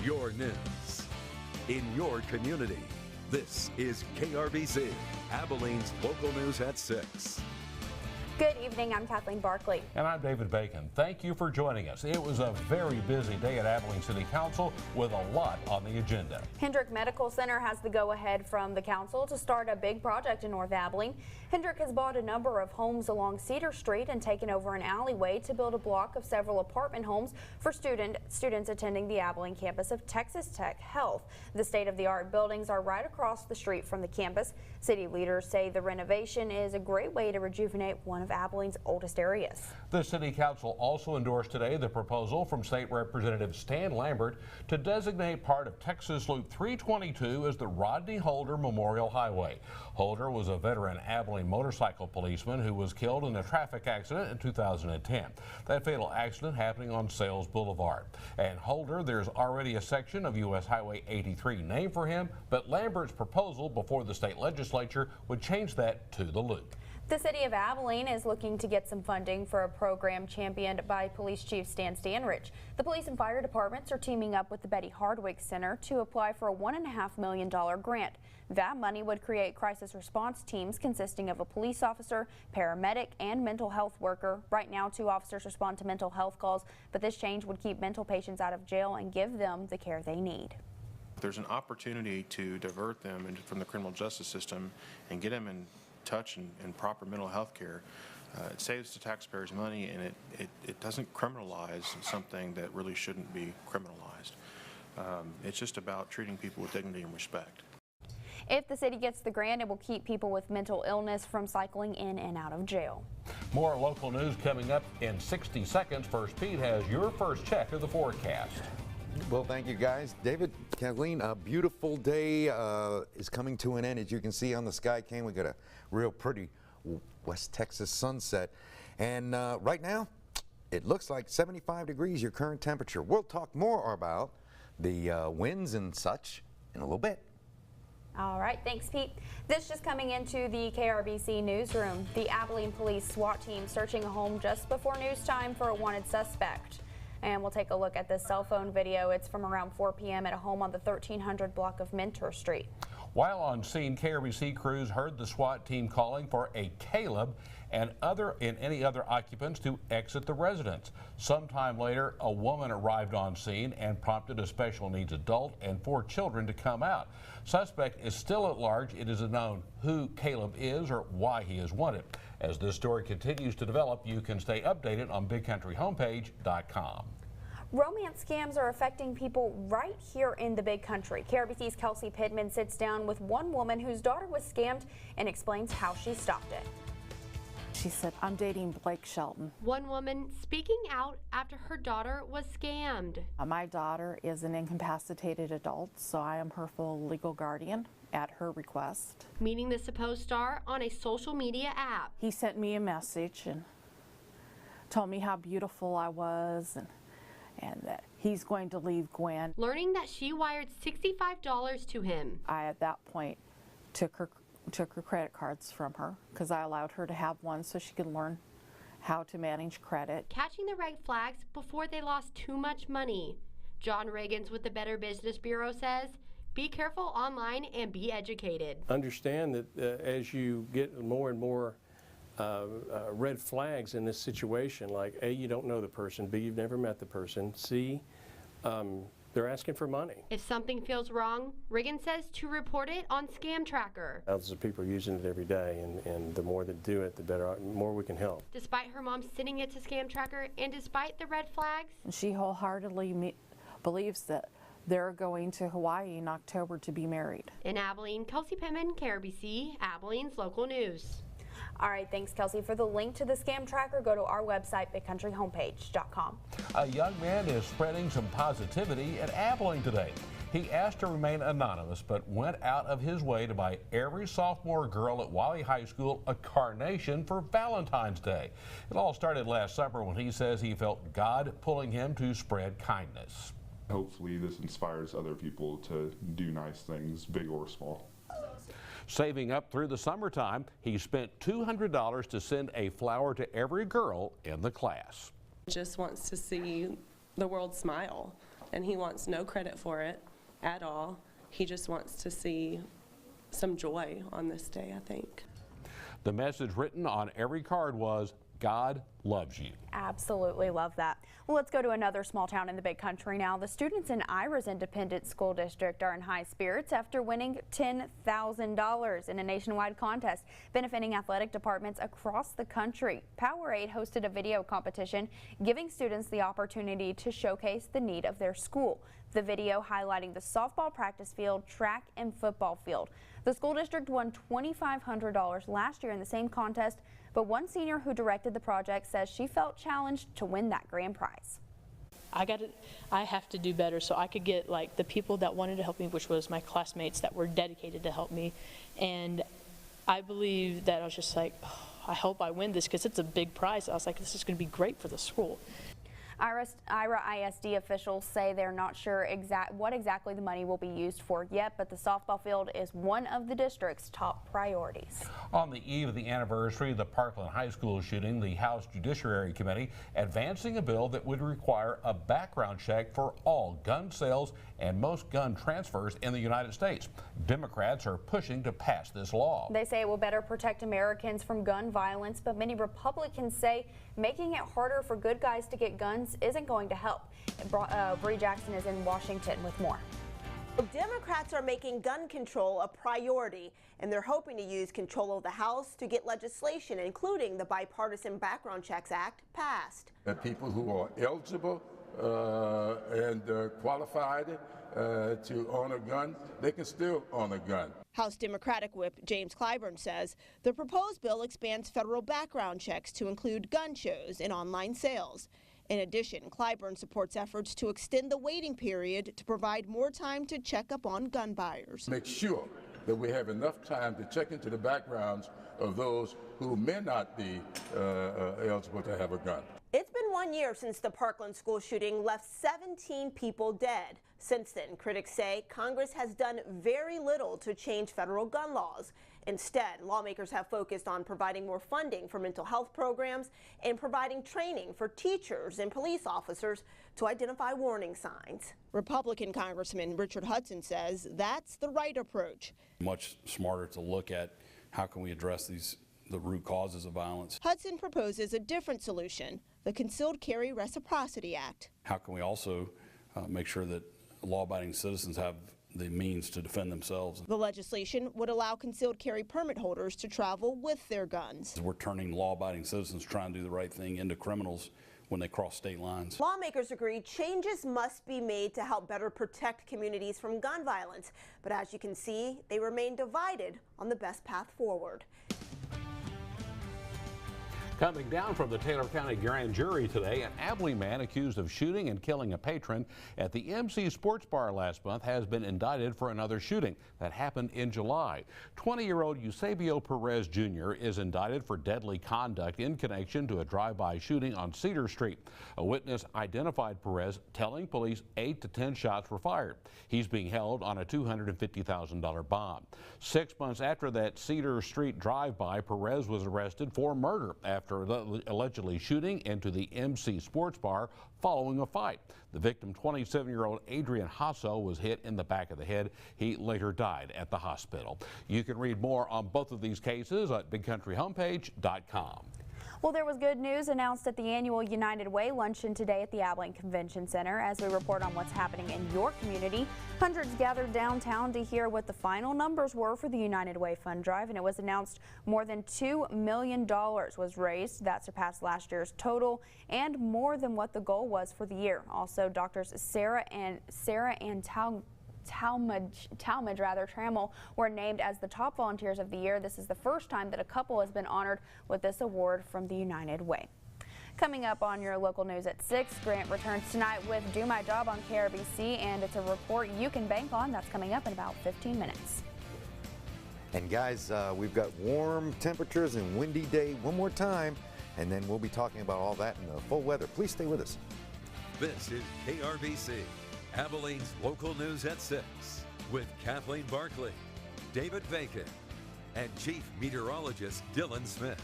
your news in your community. This is KRBC, Abilene's local news at 6. Good evening, I'm Kathleen Barkley. And I'm David Bacon. Thank you for joining us. It was a very busy day at Abilene City Council with a lot on the agenda. Hendrick Medical Center has the go-ahead from the council to start a big project in North Abilene. Hendrick has bought a number of homes along Cedar Street and taken over an alleyway to build a block of several apartment homes for students attending the Abilene campus of Texas Tech Health. The state-of-the-art buildings are right across the street from the campus. City leaders say the renovation is a great way to rejuvenate one of Abilene's oldest areas. The City Council also endorsed today the proposal from State Representative Stan Lambert to designate part of Texas Loop 322 as the Rodney Holder Memorial Highway. Holder was a veteran Abilene motorcycle policeman who was killed in a traffic accident in 2010. That fatal accident happening on Sales Boulevard. And Holder, there's already a section of U.S. Highway 83 named for him, but Lambert's proposal before the state legislature would change that to the loop. The city of Abilene is looking to get some funding for a program championed by Police Chief Stan Stanrich. The police and fire departments are teaming up with the Betty Hardwick Center to apply for a $1.5 million grant. That money would create crisis response teams consisting of a police officer, paramedic, and mental health worker. Right now, 2 officers respond to mental health calls, but this change would keep mental patients out of jail and give them the care they need. There's an opportunity to divert them from the criminal justice system and get them in touch and proper mental health care. It saves the taxpayers money, and it doesn't criminalize something that really shouldn't be criminalized. It's just about treating people with dignity and respect. If the city gets the grant, it will keep people with mental illness from cycling in and out of jail. More local news coming up in 60 seconds. First, Pete has your first check of the forecast. Well, thank you, guys. David, Kathleen, a beautiful day is coming to an end. As you can see on the sky cam, we got a real pretty West Texas sunset. And right now, it looks like 75 degrees, your current temperature. We'll talk more about the winds and such in a little bit. All right, thanks, Pete. This just coming into the KRBC newsroom. The Abilene Police SWAT team searching a home just before news time for a wanted suspect. And we'll take a look at this cell phone video. It's from around 4 p.m. at a home on the 1300 block of Mentor Street. While on scene, KRBC crews heard the SWAT team calling for a Caleb and any other occupants to exit the residence. Sometime later, a woman arrived on scene and prompted a special needs adult and 4 children to come out. Suspect is still at large. It is unknown who Caleb is or why he is wanted. As this story continues to develop, you can stay updated on BigCountryHomepage.com. Romance scams are affecting people right here in the Big Country. KRBC's Kelsey Pittman sits down with one woman whose daughter was scammed and explains how she stopped it. She said, "I'm dating Blake Shelton." One woman speaking out after her daughter was scammed. My daughter is an incapacitated adult, so I am her full legal guardian at her request. Meeting the supposed star on a social media app. He sent me a message and told me how beautiful I was and that he's going to leave Gwen. Learning that she wired $65 to him. I, at that point, took her credit cards from her because I allowed her to have one so she could learn how to manage credit. Catching the red flags before they lost too much money. John Reagans with the Better Business Bureau says, be careful online and be educated. Understand that as you get more and more red flags in this situation, like A, you don't know the person, B, you've never met the person, C, they're asking for money. If something feels wrong, Reagan says to report it on Scam Tracker. Thousands of people are using it every day, and the more that do it, the more we can help. Despite her mom sending it to Scam Tracker and despite the red flags, she wholeheartedly believes that they're going to Hawaii in October to be married. In Abilene, Kelsey Pittman, KRBC, Abilene's local news. All right, thanks, Kelsey. For the link to the Scam Tracker, go to our website, BigCountryHomepage.com. A young man is spreading some positivity at Abilene today. He asked to remain anonymous, but went out of his way to buy every sophomore girl at Wiley High School a carnation for Valentine's Day. It all started last summer when he says he felt God pulling him to spread kindness. Hopefully this inspires other people to do nice things, big or small. Saving up through the summertime, he spent $200 to send a flower to every girl in the class. Just wants to see the world smile and he wants no credit for it at all. He just wants to see some joy on this day, I think. The message written on every card was, God loves you. Absolutely love that. Well, let's go to another small town in the big country now. The students in Ira's Independent School District are in high spirits after winning $10,000 in a nationwide contest benefiting athletic departments across the country. Powerade hosted a video competition giving students the opportunity to showcase the need of their school. The video highlighting the softball practice field, track, and football field. The school district won $2,500 last year in the same contest, but one senior who directed the project says she felt challenged to win that grand prize. I have to do better so I could get like the people that wanted to help me, which was my classmates that were dedicated to help me. And I believe that I was just like, oh, I hope I win this because it's a big prize. I was like, this is going to be great for the school. Ira ISD officials say they're not sure what exactly the money will be used for yet, but the softball field is one of the district's top priorities. On the eve of the anniversary of the Parkland High School shooting, the House Judiciary Committee advancing a bill that would require a background check for all gun sales and most gun transfers in the United States. Democrats are pushing to pass this law. They say it will better protect Americans from gun violence, but many Republicans say making it harder for good guys to get guns isn't going to help. Bree Jackson is in Washington with more. Democrats are making gun control a priority, and they're hoping to use control of the House to get legislation, including the Bipartisan Background Checks Act, passed. That people who are eligible and qualified to own a gun, they can still own a gun. House Democratic Whip James Clyburn says the proposed bill expands federal background checks to include gun shows and online sales. In addition, Clyburn supports efforts to extend the waiting period to provide more time to check up on gun buyers. Make sure that we have enough time to check into the backgrounds of those who may not be eligible to have a gun. It's been 1 year since the Parkland school shooting left 17 people dead. Since then, critics say Congress has done very little to change federal gun laws. Instead, lawmakers have focused on providing more funding for mental health programs and providing training for teachers and police officers to identify warning signs. Republican Congressman Richard Hudson says that's the right approach. Much smarter to look at how can we address the root causes of violence. Hudson proposes a different solution, the Concealed Carry Reciprocity Act. How can we also make sure that law-abiding citizens have the means to defend themselves? The legislation would allow concealed carry permit holders to travel with their guns. We're turning law-abiding citizens trying to do the right thing into criminals when they cross state lines. Lawmakers agree changes must be made to help better protect communities from gun violence. But as you can see, they remain divided on the best path forward. Coming down from the Taylor County Grand Jury today, an Abilene man accused of shooting and killing a patron at the MC Sports Bar last month has been indicted for another shooting that happened in July. 20-year-old Eusebio Perez Jr. is indicted for deadly conduct in connection to a drive-by shooting on Cedar Street. A witness identified Perez telling police 8 to 10 shots were fired. He's being held on a $250,000 bond. 6 months after that Cedar Street drive-by, Perez was arrested for murder after allegedly shooting into the MC Sports Bar following a fight. The victim, 27-year-old Adrian Hasso, was hit in the back of the head. He later died at the hospital. You can read more on both of these cases at bigcountryhomepage.com. Well, there was good news announced at the annual United Way luncheon today at the Abilene Convention Center. As we report on what's happening in your community, hundreds gathered downtown to hear what the final numbers were for the United Way Fund Drive, and it was announced more than $2 million was raised. That surpassed last year's total and more than what the goal was for the year. Also, doctors Sarah and Talmadge Trammell were named as the top volunteers of the year. This is the first time that a couple has been honored with this award from the United Way. Coming up on your local news at 6, Grant returns tonight with Do My Job on KRBC, and it's a report you can bank on. That's coming up in about 15 minutes. And guys, we've got warm temperatures and windy day one more time, and then we'll be talking about all that in the full weather. Please stay with us. This is KRBC, Abilene's local news at 6, with Kathleen Barkley, David Bacon, and Chief Meteorologist Dylan Smith.